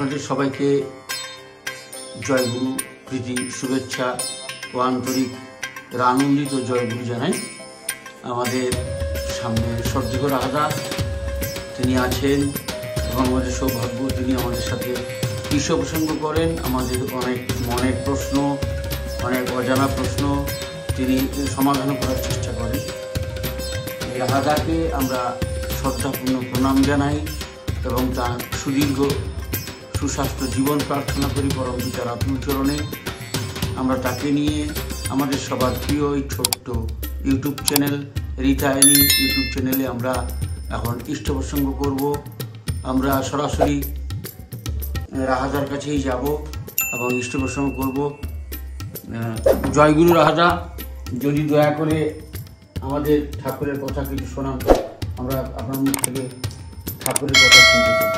আপনাদের সবাইকে জয়গুরু প্রীতি শুভেচ্ছা ও আন্তরিক আনন্দিত জয়গুরু জানাই। আমাদের সামনে সর্দিকর রাজা তিনি আছেন এবং আমাদের সৌভাগ্য তিনি আমাদের সাথে কৃষ্ণ প্রসঙ্গ করেন। আমাদের অনেক মনের প্রশ্ন, অনেক অজানা প্রশ্ন তিনি সমাধান করার চেষ্টা করেন। এই রাজাকে আমরা শ্রদ্ধাপূর্ণ প্রণাম জানাই এবং তার সুদীর্ঘ সুস্বাস্থ্য জীবন প্রার্থনা করি পরম পিতার আতুল চরণে। আমরা তাকে নিয়ে আমাদের সবার প্রিয় এই ছোট্ট YouTube channel Rita Annie YouTube চ্যানেলে আমরা এখন ইষ্ট প্রসঙ্গ করব। আমরা সরাসরি রাহাজার কাছেই যাব এবং ইষ্ট প্রসঙ্গ করব। জয়গুরু রাহাজা, যদি দয়া করে আমাদের ঠাকুরের কথা কিছু শোনান, আমরা আপনার মুখ থেকে ঠাকুরের কথা শুনতে চাই।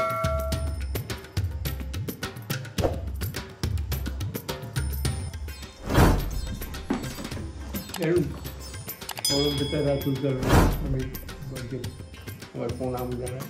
আমার প্রণাম জানাই।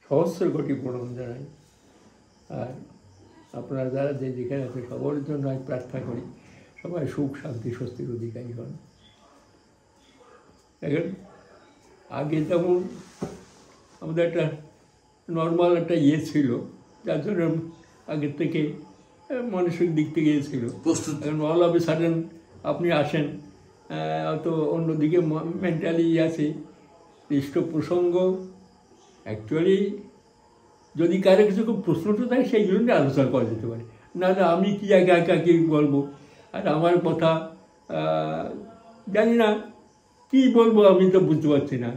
সহস্র কোটি প্রণাম জানাই। আর আপনারা যারা যে যেখানে আছে সবার জন্য আমি প্রার্থনা করি সবাই সুখ শান্তি স্বস্তির অধিকারী হন। এখন আগে যেমন আমাদের একটা নর্মাল একটা ইয়ে ছিল, যার জন্য আগের থেকে মানসিক দিক থেকে ইয়ে ছিল প্রস্তুত। এখন অল অফ এ সাডেন আপনি আসেন, তো অন্যদিকে মেন্টালি আছে। ইষ্ট প্রসঙ্গ অ্যাকচুয়ালি যদি কারো কিছু খুব প্রশ্নটা থাকে সেইগুলো নিয়ে আলোচনা করা যেতে পারে, না আমি কি একা একা কি বলবো। আর আমার কথা জানি না কি বলবো, আমি তো বুঝতে পারছি না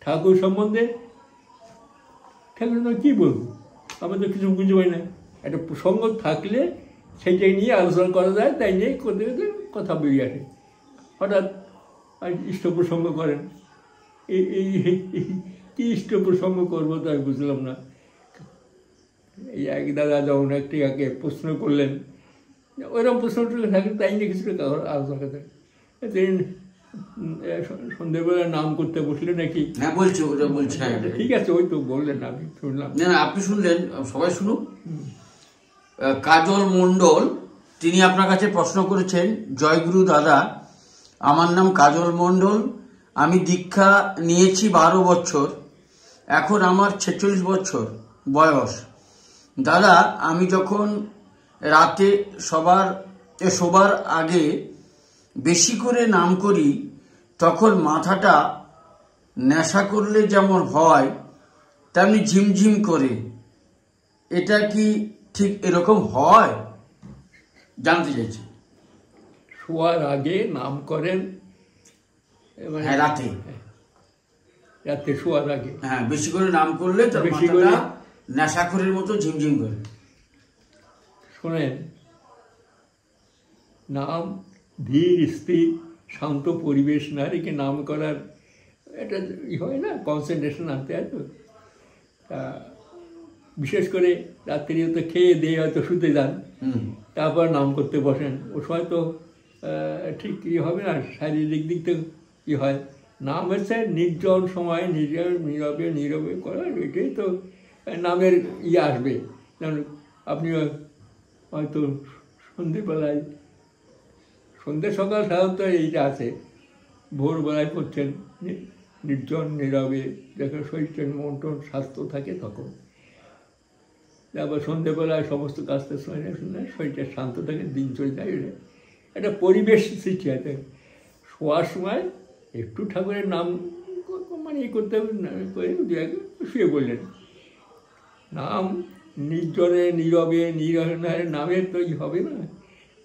ঠাকুর সম্বন্ধে। ঠাকুর কী বলবো, আমি তো কিছু বুঝতে পারি না। একটা প্রসঙ্গ থাকলে সেইটাই নিয়ে আলোচনা করা যায়, তাই নিয়ে করতে করতে কথা বেরিয়ে আসে। হঠাৎ ইষ্ট প্রসঙ্গ করেন, এই কী ইষ্ট প্রসঙ্গ করবো তো আমি বুঝলাম না। এই এক দাদা যখন একটিকে প্রশ্ন করলেন, ওইরকম প্রশ্নটা থাকে তাই নিয়ে কিছুটা আলোচনা করতে। সন্ধ্যেবেলা নাম করতে বসলে নাকি ঠিক আছে, ওই তো বললেন, আমি শুনলাম। না আপনি শুনলেন, সবাই শুনুক। কাজল মণ্ডল তিনি আপনার কাছে প্রশ্ন করেছেন, জয়গুরু দাদা, আমার নাম কাজল মণ্ডল, আমি দীক্ষা নিয়েছি 12 বছর, এখন আমার 46 বছর বয়স। দাদা, আমি যখন রাতে শোবার আগে বেশি করে নাম করি, তখন মাথাটা নেশা করলে যেমন হয় তেমনি ঝিমঝিম করে, এটা কি ঠিক এরকম হয় জানতে চাইছি। শোয়ার আগে নাম করেন হ্যাঁ, রাতে শোয়ার আগে হ্যাঁ বেশি করে নাম করলে বেশি করে নেশাখোরের মতো ঝিমঝিম করে। শোনেন, নাম ধীর স্থির শান্ত পরিবেশ না রেখে নাম করার এটা হয় না, কনসেন্ট্রেশন আনতে হয়। তো তা বিশেষ করে রাত্রি হয়তো খেয়ে দিয়ে হয়তো শুতে যান, তারপর নাম করতে বসেন, ও সময় তো ঠিক কী হবে না, শারীরিক দিক থেকে কী হয়। নাম হচ্ছে নির্জন সময় নীরবে নীরবে করা, এটাই তো নামের আসবে। যেমন আপনি হয়তো সন্ধ্যেবেলায়, সন্ধ্যে সকাল সাধারণত এইটা আছে, ভোরবেলায় করছেন নির্জন নীরবে, যখন শরীরটা মন টন স্বাস্থ্য থাকে তখন। তারপর সন্ধ্যেবেলায় সমস্ত কাজটা শুনে শরীরটা শান্ত থাকে, দিন চলে যায়। একটা পরিবেশ সৃষ্টি হয়। শোয়ার সময় একটু ঠাকুরের নাম মানে করতে হবে, করে শুয়ে পড়লেন। নাম নির্জনে নীরবে নিরনের নামের তো হবে না।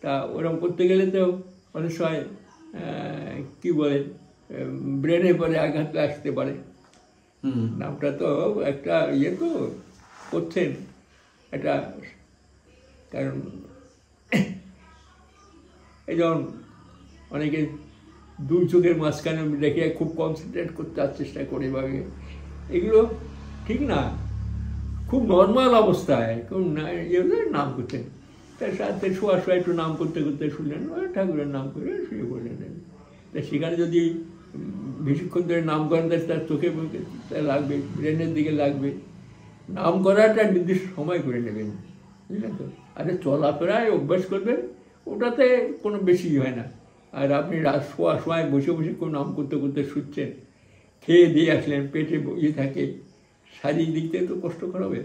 তা ওরকম করতে গেলে তো অনেক সময় কী বলে ব্রেনে পরে আঘাত আসতে পারে। নামটা তো একটা ইয়ে তো করছেন একটা, কারণ এই যেমন অনেকে দুই চোখের মাঝখানে দেখে খুব কনসেন্ট্রেট করতে চেষ্টা করে, বা এগুলো ঠিক না। খুব নর্মাল অবস্থায় খুব নাম করতেন, তার সাথে শোয়ার সময় একটু নাম করতে করতে শুনলেন, ঠাকুরের নাম করে শুয়ে পড়লেন। তা সেখানে যদি বেশিক্ষণ ধরে নাম করেন তার চোখে মুখে লাগবে, ব্রেনের দিকে লাগবে। নাম করাটা নির্দিষ্ট সময় করে নেবেন, বুঝলেন তো। আর চলাফেরায় অভ্যাস করবেন, ওটাতে কোনো বেশি হয় না। আর আপনি রাত শোয়ার সময় বসে বসে কোনো নাম করতে করতে শুচ্ছেন, খেয়ে দিয়ে আসলেন, পেটে ইয়ে থাকে, শারীরিক দিক থেকে তো কষ্টকর হবে।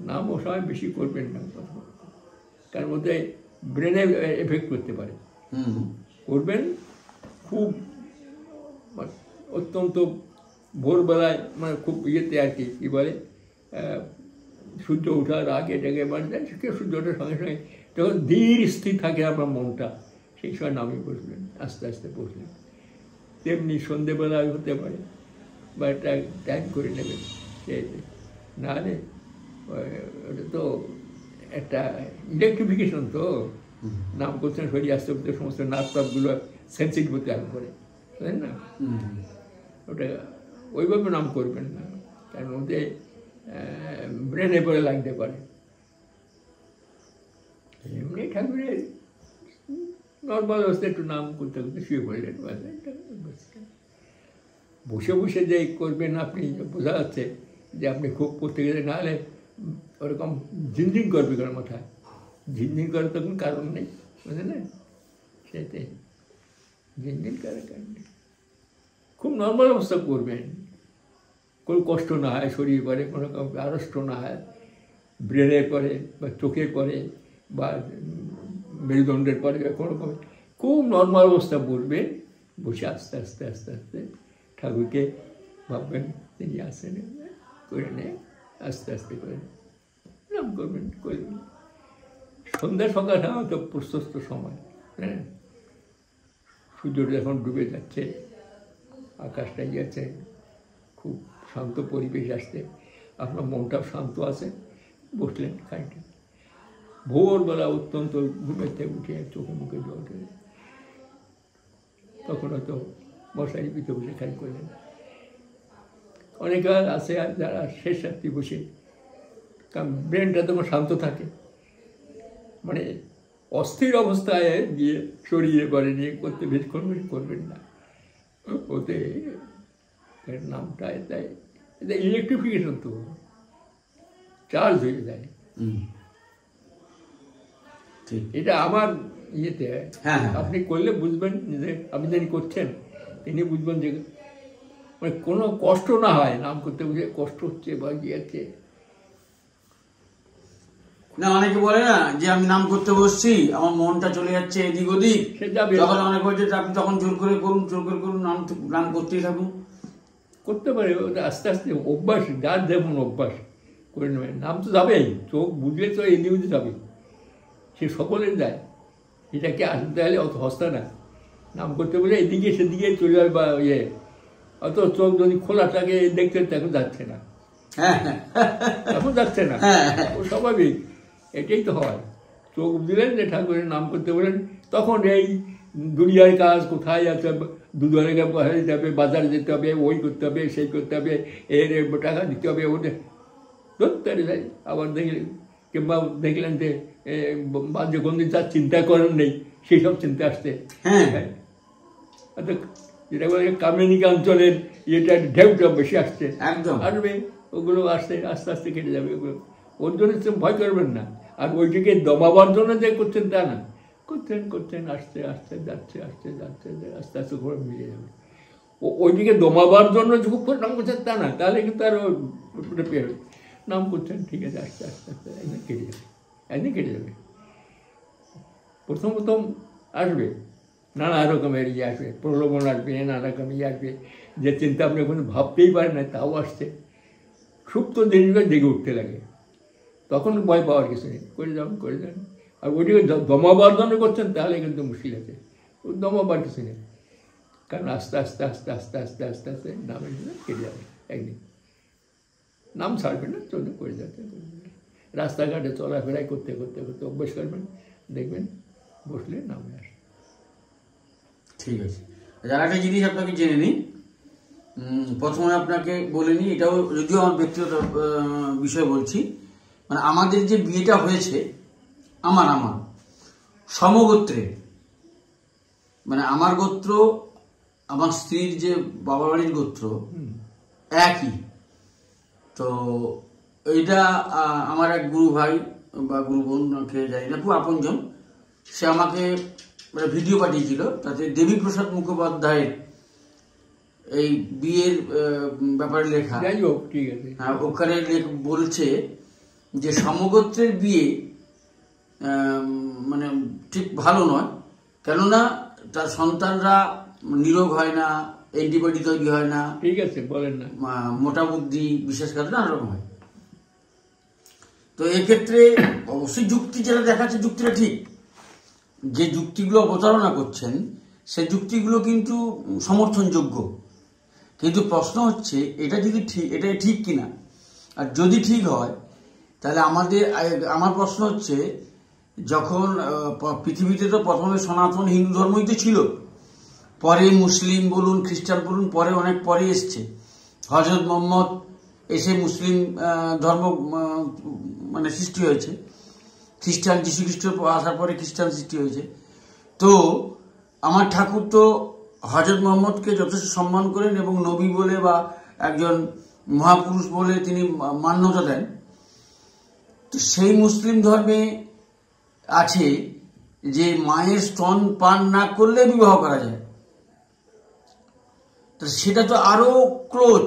নাম ও সময় বেশি করবেন না, তার মধ্যে ব্রেনে এফেক্ট করতে পারে। করবেন খুব অত্যন্ত ভোরবেলায়, মানে খুব ইয়েতে আর কি কী বলে সূর্য ওঠার আগে এটাকে মানে সূর্য ওঠার সঙ্গে সঙ্গে যখন ধীর স্থির থাকে আপনার মনটা, সেই সময় নামে বসবেন, আস্তে আস্তে বসবেন। তেমনি সন্ধেবেলায় হতে পারে, বা একটা টাইম করে নেবেন। না রে ওটা তো একটা ইলেকট্রিফিকেশন, তো নাম করছেন শরীর আস্তে আস্তে সমস্ত নার্ভ সেন্সিটিভ হতে আরম্ভ করে, তাই না? ওটা ওইভাবে নাম করবেন না, কারণ ওতে ব্রেনে পরে লাগতে পারে। এমনি ঠাকুরের নর্মাল অবস্থায় একটু নাম করতে করতে শুয়ে পড়লেন। বসে বসে যে করবেন আপনি, বোঝা যাচ্ছে যে আপনি খুব করতে গেলে, নাহলে ওরকম ঝিনঝিন করবে কারণ মাথায়, ঝিনঝিন করার তখন কারণ নেই, বুঝলেন? সেটাই ঝিনঝিন করার কারণ নেই। খুব নর্মাল অবস্থা করবেন, কোনো কষ্ট না হয়, শরীর পরে কোনো আড়ষ্ট না হয়, ব্রেনের পরে বা চোখের পরে বা মেরুদণ্ডের পরে কোনো রকম খুব নর্মাল অবস্থা বলবেন। বসে আস্তে আস্তে আস্তে আস্তে ঠাকুরকে ভাববেন তিনি আসেন, করে নেয় আস্তে আস্তে করে নাম করবেন। সন্ধ্যা সকাল হয়তো প্রশস্ত সময়, হ্যাঁ, সূর্যটা যখন ডুবে যাচ্ছে, আকাশটা যাচ্ছে, খুব শান্ত পরিবেশ আসছে, আপনার মনটাও শান্ত আছে, বসলেন খানিকটা। ভোরবেলা অত্যন্ত ঘুমেতে উঠে চোখে মুখে জল ঢেলে তখন হয়তো মশারি পিঠে বসে খাই করলেন। অনেকে আছে যারা শেষ রাত্রি বসে, কারণ ব্রেনটা তখন শান্ত থাকে, মানে অস্থির অবস্থায় গিয়ে সরিয়ে পরে নিয়ে করতে বেশিক্ষণ করবেন না। ওতে নামটা তাই এটা ইলেকট্রিফিকেশন, তো চার্জ হয়ে যায়। এটা আমার ইয়েতে আপনি করলে বুঝবেন যে আপনি যিনি করছেন তিনি বুঝবেন যে মানে কোনো কষ্ট না হয়, নাম করতে বুঝে কষ্ট হচ্ছে বা ইয়েছে না। অনেকে বলে না যে আমি নাম করতে বসছি, আমার মনটা চলে যাচ্ছে এদিক ওদিক, তখন অনেক বলছে আপনি তখন জোর করে করুন, জোর করে করুন, নাম করতেই থাকুন। করতে পারে, ওটা আস্তে আস্তে অভ্যাস, যার যেমন অভ্যাস করে নেবেন। নাম তো যাবেই, চোখ বুঝলে তো এদিক ওদিক যাবে, সে সকলের যায়। এটাকে আসতে হলে অত হস্তা না, নাম করতে বলে এদিকে সেদিকে চলে যাবে, বা ইয়ে অত চোখ যদি খোলা থাকে দেখতে এখন যাচ্ছে না, এখন যাচ্ছে না, ও স্বাভাবিক, এটাই তো হয়। চোখ দিলেন যে ঠাকুরের নাম করতে বলেন, তখন এই দুনিয়ার কাজ কোথায় আছে, দুধরে যেতে হবে, বাজারে যেতে হবে, ওই করতে হবে, সেই করতে হবে, এর টাকা দিতে হবে, ওদের ধরতে যাই। আবার দেখলেন কিংবা দেখলেন যে বাহ্যগন্ধি যার চিন্তা করেন নেই, সেই সব চিন্তা আসছে। যেটা বলে কামেনিকা অঞ্চলের ইয়েটা ঢেউটা বেশি আসছে, একদম আসবে, ওগুলো আসতে আস্তে আস্তে কেটে যাবে। ওগুলো ওর জন্য ভয় করবেন না। আর ওইটাকে দমাবার জন্য যে করছেন তা না, করছেন করছেন, আসতে আসতে যাচ্ছে, আসতে যাচ্ছে, আস্তে আস্তে ঘরে মিলে যাবে। ওইদিকে দমাবার জন্য খুব করে নাম করছেন তা না, তাহলে কিন্তু আরও নাম করছেন, ঠিক আছে, আস্তে আস্তে আস্তে একদিন কেটে যাবে, একদিন কেটে যাবে। প্রথম প্রথম আসবে নানা রকমের ইয়ে আসবে, প্রলোভন আসবে, নানা রকম ইয়ে আসবে, যে চিন্তা আপনি কোনো ভাবতেই পারেন না তাও আসছে, সুপ্ত জিনিসগুলো জেগে উঠতে লাগে, তখন ভয় পাওয়ার কিছু নেই, করে যান করে যান। আর ওইটিকে দমাবার জন্য করছেন তাহলে কিন্তু মুশকিল আছে, দমাবার কিছু নেই, কারণ আস্তে আস্তে আস্তে আস্তে আস্তে আস্তে আস্তে নামের জন্য কেটে যাবে, একদিন নাম ছাড়বে না, চলতে করে যাচ্ছে। রাস্তাঘাটে চলাফেরাই করতে করতে করতে অভ্যাস করবেন, দেখবেন বসলে নামে আসে। ঠিক আছে, আর একটা জিনিস আপনাকে জেনে নিই, প্রথমে আপনাকে বলে নিই, এটাও যদিও আমার ব্যক্তিগত বিষয় বলছি, মানে আমাদের যে বিয়েটা হয়েছে আমার সমগোত্রে, মানে আমার গোত্র আমার স্ত্রীর যে বাবা বাড়ির গোত্র একই। তো এইটা আমার এক গুরু ভাই বা গুরু বোনকে জানি না, খুব আপনজন, সে আমাকে ভিডিও পাঠিয়েছিল, তাতে দেবীপ্রসাদ মুখোপাধ্যায়ের এই বিয়ের ব্যাপারে লেখা। যাই হোক, ঠিক আছে, হ্যাঁ, ওখানে বলছে যে সমগোত্রের বিয়ে মানে ঠিক ভালো নয়, কেননা তার সন্তানরা নিরোগ হয় না, অ্যান্টিবডি তৈরি হয় না, ঠিক আছে, বলেন না, মোটা বুদ্ধি বিশেষ করে নানা রকম হয়। তো এক্ষেত্রে অবশ্যই যুক্তি যেটা দেখাচ্ছে যুক্তিটা ঠিক, যে যুক্তিগুলো অবতারণা করছেন সে যুক্তিগুলো কিন্তু সমর্থনযোগ্য, কিন্তু প্রশ্ন হচ্ছে এটা যদি ঠিক, এটা ঠিক কিনা। আর যদি ঠিক হয় তাহলে আমার প্রশ্ন হচ্ছে, যখন পৃথিবীতে তো প্রথমে সনাতন হিন্দু ধর্মই তো ছিল, পরে মুসলিম বলুন খ্রিস্টান বলুন পরে অনেক পরে এসছে, হযরত মুহাম্মদ এসে মুসলিম ধর্ম মানে সৃষ্টি হয়েছে, খ্রিস্টান যীশু খ্রিস্ট আসার পরে খ্রিস্টান সৃষ্টি হয়েছে। তো আমার ঠাকুর তো হযরত মুহাম্মদকে যথেষ্ট সম্মান করেন এবং নবী বলে বা একজন মহাপুরুষ বলে তিনি মান্যতা দেন। তো সেই মুসলিম ধর্মে আছে যে মায়ের স্তন পান না করলে বিবাহ করা যায়, তো সেটা তো আরো ক্লোজ,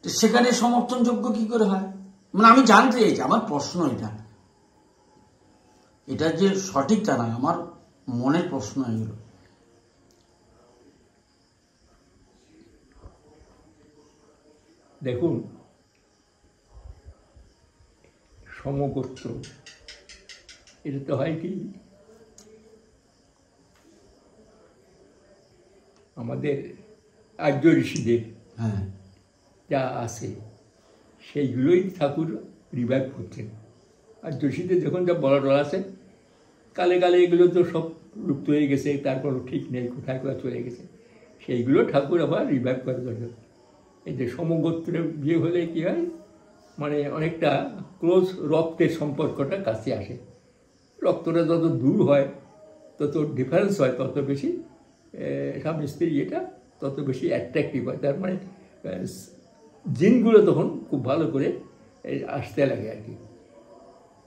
তো সেখানে সমর্থনযোগ্য কি করে হয়? মানে আমি জানতে চাইছি, আমার প্রশ্ন এটা যে সঠিক তা না, আমার মনের প্রশ্ন এগুলো। দেখুন, সমগোত্র এটা তো হয় কি, আমাদের আর্য ঋষিদের যা আছে সেইগুলোই ঠাকুর রিভাইভ করছেন। আর্য ঋষিদের যখন যা বলা টলা আছে, কালে কালে এগুলো তো সব লুপ্ত হয়ে গেছে, তার কোনো ঠিক নেই, কোথায় কোথায় চলে গেছে, সেইগুলো ঠাকুর আবার রিভাইভ করার দরকার। এই যে সমগোত্রের বিয়ে হলে কী হয়, মানে অনেকটা ক্লোজ রক্তের সম্পর্কটা কাছে আসে, রক্তটা যত দূর হয় তত ডিফারেন্স হয়, তত বেশি স্বামী স্ত্রী এটা তত বেশি অ্যাট্রাকটিভ হয়, তার মানে জিনগুলো তখন খুব ভালো করে আসতে লাগে আর কি।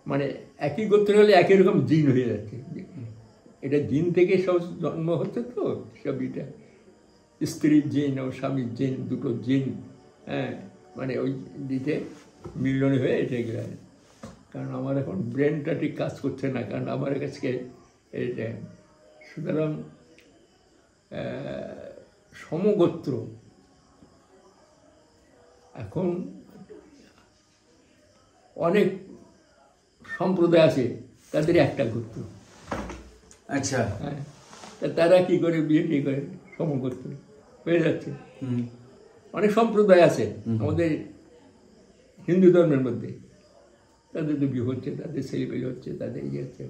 মানে একই গোত্র হলে একই রকম জিন হয়ে যাচ্ছে, এটা জিন থেকে সব জন্ম হচ্ছে, তো সব এটা স্ত্রীর জিন ও স্বামীর জিন, দুটো জিন, হ্যাঁ, মানে ওই দিকে মিলন হয়ে এটা গেলে। কারণ আমার এখন ব্রেনটা ঠিক কাজ করছে না, কারণ আমার কাছে এটা, সুতরাং সমগোত্র এখন অনেক সম্প্রদায় আছে, তাদের একটা গোত্র, আচ্ছা, হ্যাঁ, তারা কি করে বিয়ে ঠিক করে সমগোত্র হয়ে যাচ্ছে। অনেক সম্প্রদায় আছে আমাদের হিন্দু ধর্মের মধ্যে, তাদের তো বিয়ে হচ্ছে, তাদের সেলিব্রেট হচ্ছে, তাদের ইয়ে হচ্ছে।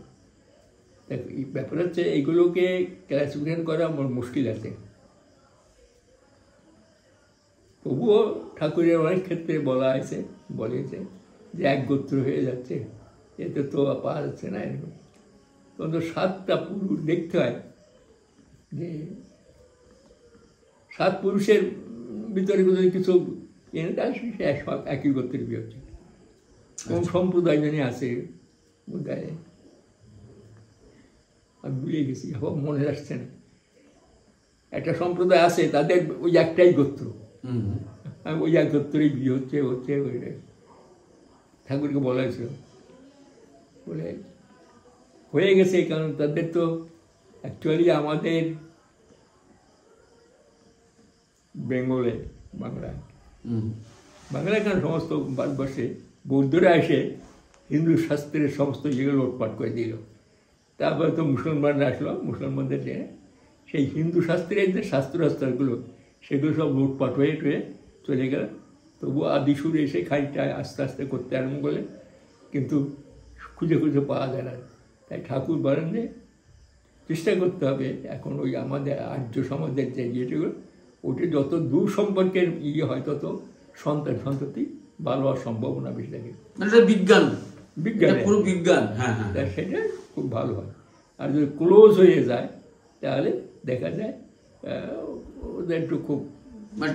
এই ব্যাপার হচ্ছে এইগুলোকে ক্লাসিফিকেশন করা আমার মুশকিল আছে। তবুও ঠাকুরের অনেক ক্ষেত্রে বলেছে যে এক গোত্র হয়ে যাচ্ছে, এতে তো পাওয়া যাচ্ছে না এরকম। তখন 7টা পুরুষ দেখতে হয়, যে 7 পুরুষের ভিতরে যদি কিছু এনে তাহলে সে সব একই গোত্রের বিয়ে হচ্ছে। কোন সম্প্রদায় জানি আছে বোধহয়, আমি ভুলে গেছি, মনে আসছে না, একটা সম্প্রদায় আছে তাদের ওই একটাই গোত্র, ওই এক গোত্রেই বিয়ে হচ্ছে ওই ঠাকুরকে বলা হয়েছিল, বলে হয়ে গেছে। কারণ তাদের তো অ্যাকচুয়ালি আমাদের বেঙ্গলে বাংলায় কেন সমস্ত ভারতবর্ষে বৌদ্ধরা এসে হিন্দু শাস্ত্রের সমস্ত যেগুলো লোটপাট করে দিল। তারপরে তো মুসলমানরা আসলো, মুসলমানদের যে সেই হিন্দু শাস্ত্রের যে শাস্ত্রগুলো সেগুলো সব লুটপাট হয়ে চলে গেল। তবু আদি সুরে এসে খানিকটা আস্তে আস্তে করতে আরম্ভ করলে, কিন্তু খুঁজে পাওয়া যায় না। তাই ঠাকুর বলেন যে চেষ্টা করতে হবে এখন ওই আমাদের আর্য সমাজের যে ইয়েগুলো, ওটা যত দূর সম্পর্কের হয় তত সন্ততি ভালো হওয়ার সম্ভাবনা বেশি থাকে। বিজ্ঞান পুরো বিজ্ঞান, সেটা খুব ভালো হয়। আর যদি ক্লোজ হয়ে যায় তাহলে দেখা যায় ওদের একটু খুব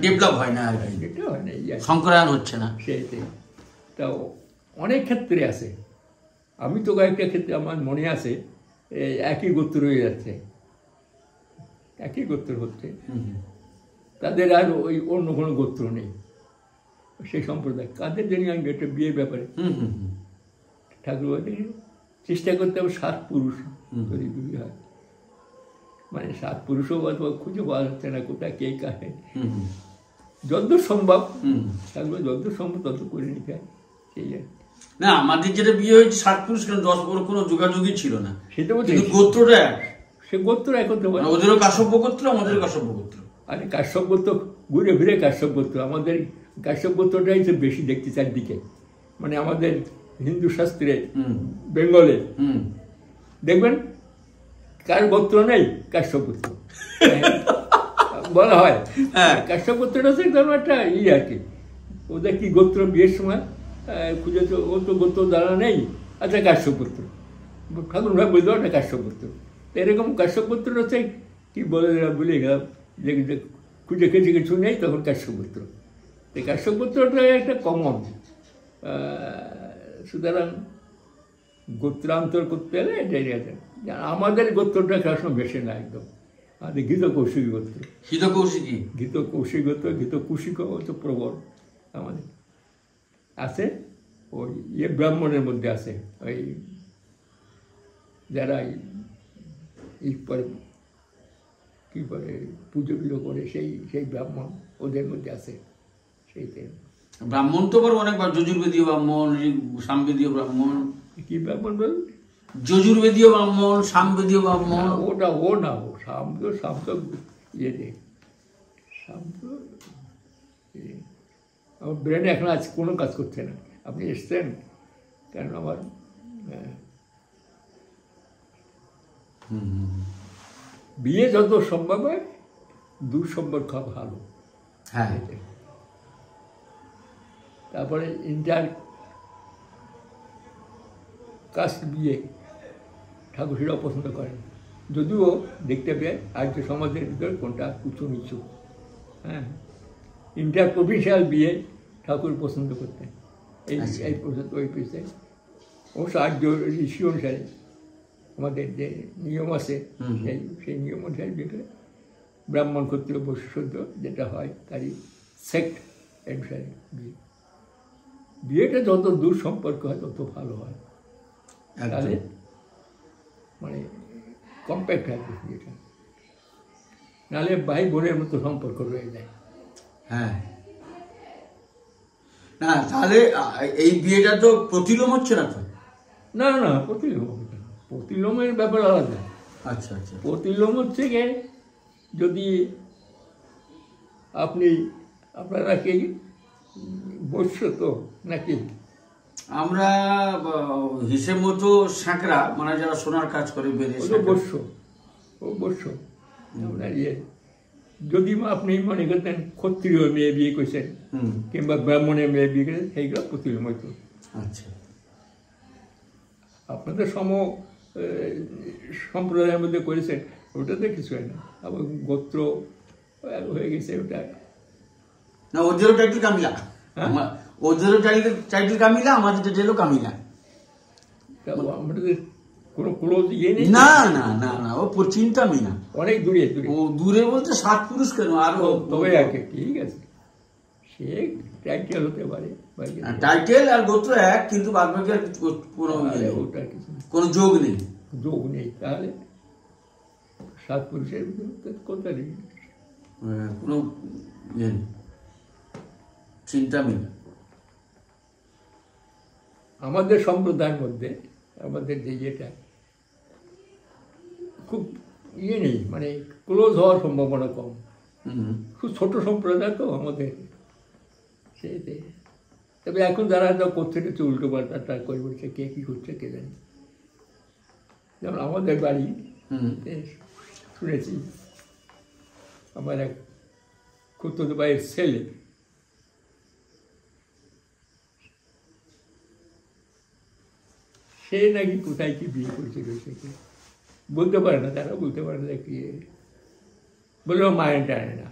ডেভেলপ হয় না, এটা হয় না, সংকরায়ন হচ্ছে না। সেইটাই। তাও অনেক ক্ষেত্রে আছে, আমি তো কয়েকটা ক্ষেত্রে আমার মনে আছে একই গোত্র হয়ে যাচ্ছে, একই গোত্র হচ্ছে, তাদের আর ওই অন্য কোনো গোত্র নেই সেই সম্প্রদায়। কাদের জন্য আমি একটা বিয়ের ব্যাপারে ঠাকুর বলতে চেষ্টা করতে হবে 7 পুরুষ যদি বিয়ে হয়, মানে 7 পুরুষও খুঁজে পাওয়া যাচ্ছে না কোথায় কে কাহে, যত সম্ভব ঠাকুর যত সম্ভব তত করে নিতে হয়। সেই না, আমাদের যেটা বিয়ে হয়েছে 7 পুরুষ, কেন 10 বড় কোনো যোগাযোগই ছিল না, সেটা বলছে গোত্রটা এক, সে গোত্র এক হতে পারে, ওদেরও কাশ্যপ গোত্র আমাদেরও কাশ্যপ গোত্র। আরে কাশ্যপ গোত্র ঘুরে ফিরে কাশ্যপ গোত্র, আমাদের কাশ্যপ গোত্রটাই তো বেশি দেখতে চারদিকে, মানে আমাদের হিন্দু শাস্ত্রে বেঙ্গলে দেখবেন কার গোত্র নেই, কাশ্যপ গোত্র বলা হয়। কাশ্যপ গোত্রটা হচ্ছে ধরো একটা আর কি, ওদের কি গোত্র বিয়ের সময় খুঁজে, ও তো গোত্র দ্বারা নেই, আচ্ছা কাশ্যপ গোত্র, ঠাকুর ভাই বুঝলো ওটা কাশ্যপ গোত্র। এরকম কাশ্যপ গোত্র হচ্ছে কি বলে ভুলে গেলাম, যে খুঁজে কিছু নেই তখন কাশ্যপ গোত্র। এই কাশ্যপ গোত্রটা একটা কমন, সুতরাং গোত্রান্তর করতে হলে এটাই আছে। আমাদের গোত্রটা সবসময় বেশি না, একদম আমাদের ঘৃত কৌশিকী গোত্র, ঘৃত কৌশিক গোত্র, ঘৃত কুশিক তো প্রবল আমাদের আছে। ওই ব্রাহ্মণের মধ্যে আছে, ওই যারা পরে কী করে পুজো করে সেই ব্রাহ্মণ ওদের মধ্যে আছে। সেইতে ব্রাহ্মণ তো বড় অনেকবার যজুর্বেদীয় ব্রাহ্মণ, সামবেদীয় ব্রাহ্মণ। কি ব্রাহ্মণ বল? যজুর্বেদীয় ব্রাহ্মণ, সামবেদীয় ব্রাহ্মণ। ওটা ও না, ও সাম তো ইয়েতে, সাম তো আমার ব্রেনে এখন আজ কোনো কাজ করছে না। আপনি এসছেন কেন আমার বিয়ে যত সম্ভব হয় দূর সম্পর্ক ভালো। হ্যাঁ, তারপরে ইন্টার কাস্ট বিয়ে ঠাকুর সেটাও পছন্দ করেন, যদিও দেখতে পেয়ে আর্য সমাজের ভিতরে কোনটা উঁচু নিচু। হ্যাঁ, ইন্টার প্রভিন্সিয়াল বিয়ে ঠাকুর পছন্দ করতেন, এই পর্যন্ত ওই পিছিয়ে অবশ্য আর্য ঋষি অনুসারে আমাদের যে নিয়ম আছে সেই নিয়ম অনুসারে বিয়ে, ব্রাহ্মণ ক্ষত্রিয় বৈশ্যুদ্ধ যেটা হয় তারই সেক্ট অনুসারে বিয়েটা যত দূর সম্পর্ক হয় তত ভালো হয়, তাহলে মানে কম্প্যাক্ট হয় বিয়েটা, নাহলে ভাই বোনের মতো সম্পর্ক রয়ে যায়। হ্যাঁ, না তাহলে এই বিয়েটা তো প্রতিলোম হচ্ছে না তো? না না, প্রতিলোমের ব্যাপার আলাদা। আচ্ছা আচ্ছা, প্রতিলোম হচ্ছে গিয়ে যদি আপনারা কি বৈশ্য তো নাকি? আমরা হিসেব মতো সাঁকড়া, মানে যারা সোনার কাজ করে বৈশ্য, ও বৈশ্য। আপনার যদি আপনি মনে করতেন ক্ষত্রিয় মেয়ে বিয়ে করছেন কিংবা ব্রাহ্মণের মেয়ে বিয়ে করেছেন, সেইগুলো প্রতিলোম হইতো। আচ্ছা, আপনাদের সম্প্রদায়ের মধ্যে করেছেন, ওটাতে কিছু হয় না। আবার গোত্র হয়ে গেছে ওটা না, ওদেরও টাইটেল কামিলা, ওদেরও টাইটেল কামিলা, আমাদের টাইটেলও কামিলা। আমাদের কোনো ক্লোজ ইয়ে নেই। না না না না, ও চিন্তা মিনা অনেক দূরে দূরে। ও দূরে বলতে 7 পুরুষ কেন আরো তবে একে ঠিক আছে, সে টাইটেল হতে পারে, টাইটেল আর গোত্র এক, কিন্তু বাদ বাকি আর কোনো যোগ নেই, যোগ নেই। তাহলে 7 পুরুষের কথা নেই, কোনো চিন্তা নেই। আমাদের সম্প্রদায়ের মধ্যে আমাদের যে ইয়েটা খুব নেই, মানে ক্লোজ হওয়ার সম্ভাবনা কম, খুব ছোট সম্প্রদায় তো আমাদের সেইতে। তবে এখন যারা করছে একটু উল্টো পাল্টা করে বলছে, কে কী করছে কে জানি। যেমন আমাদের বাড়ি শুনেছি আমার এক খুড়তুতো ভাইয়ের ছেলে সে নাকি কোথায় কি বিয়ে করেছে কি বলতে পারে না, তারা বলতে পারে না কি বললো মায়ের টানে না,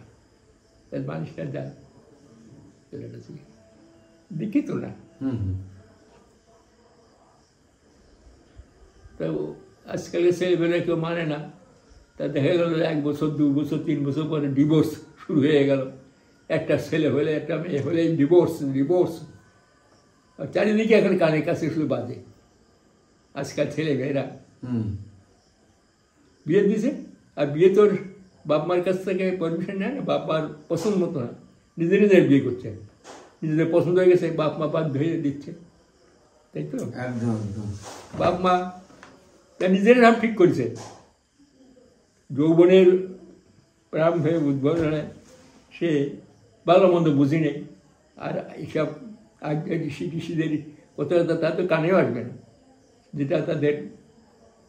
মানুষটা যা ছেলেটা দেখি তো না। তো আজকালের ছেলেবেলা কেউ মানে না, তা দেখা গেল 1 বছর 2 বছর 3 বছর পরে ডিভোর্স শুরু হয়ে গেল। একটা ছেলে হলে একটা মেয়ে হলে ডিভোর্স। আর চারিদিকে এখন কানের কাছে শুধু বাজে। আজকাল ছেলে মেয়েরা বিয়ে দিছে, আর বিয়ে তোর বাপ মার কাছ থেকে পারমিশন নেয় না, বাপ মার পছন্দ মতো না, নিজেদের বিয়ে করছে, নিজেদের পছন্দ হয়ে গেছে, বাপ মা বাদ ধরে দিচ্ছে, তাই তো? বাপ মা নিজের নাম ঠিক করেছে, যৌবনের প্রাণ হয়ে উদ্বোধনে সে ভালো মন্দ বুঝি নেই। আর এইসব আগের ঋষিদের কথা তা তো কানেও আসবে না, যেটা তাদের